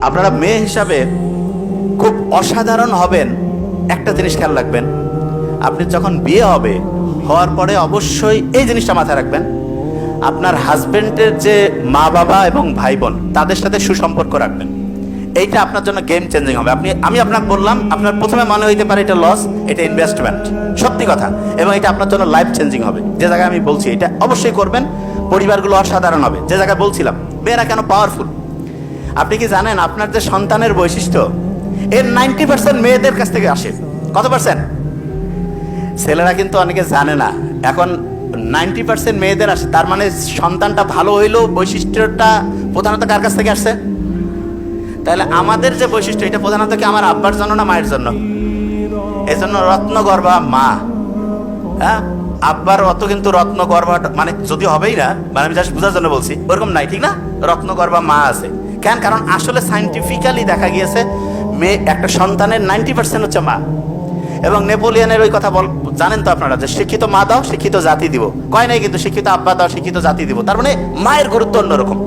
আপনারা মেয়ে হিসাবে খুব অসাধারণ হবেন। একটা জিনিস খেয়াল রাখবেন, আপনি যখন বিয়ে হবে, হওয়ার পরে অবশ্যই এই জিনিসটা মাথায় রাখবেন, আপনার হাজবেন্ডের যে মা বাবা এবং ভাই বোন তাদের সাথে সুসম্পর্ক রাখবেন। এইটা আপনার জন্য গেম চেঞ্জিং হবে। আমি আপনাকে বললাম, আপনার প্রথমে মনে হইতে পারে এটা লস, এটা ইনভেস্টমেন্ট, সত্যি কথা, এবং এটা আপনার জন্য লাইফ চেঞ্জিং হবে। যে জায়গায় আমি বলছি এটা অবশ্যই করবেন, পরিবারগুলো অসাধারণ হবে। যে জায়গায় বলছিলাম মেয়েরা কেন পাওয়ারফুল, আপনি কি জানেন আপনার যে সন্তানের বৈশিষ্ট্য এর 90% মেয়েদের কাছ থেকে আসে। কত পার্সেন্ট? ছেলেরা কিন্তু অনেকে জানে না, এখন 90% মেয়েদের আসে। তার মানে সন্তানটা ভালো হইলেও বৈশিষ্ট্যটা প্রধানত কার কাছ থেকে আসছে? তাহলে আমাদের যে বৈশিষ্ট্য এটা প্রধানত কি আমার আব্বার জন্য না মায়ের জন্য? এই জন্য রত্নগর্ভা মা। হ্যাঁ, আব্বার অত কিন্তু রত্নগর্ভা মানে যদি হবেই না, মানে আমি জাস্ট বোঝার জন্য বলছি, ওরকম নাই, ঠিক না? রত্নগর্ভা মা আছে কেন? কারণ আসলে সাইন্টিফিক্যালি দেখা গিয়েছে মেয়ে একটা সন্তানের 90% হচ্ছে মা। এবং নেপোলিয়নের ওই কথা জানেন তো আপনারা, যে শিক্ষিত মা দাও শিক্ষিত জাতি দিব, কয় নাই কিন্তু শিক্ষিত আব্বা দাও শিক্ষিত জাতি দিব। তার মানে মায়ের গুরুত্ব অন্যরকম।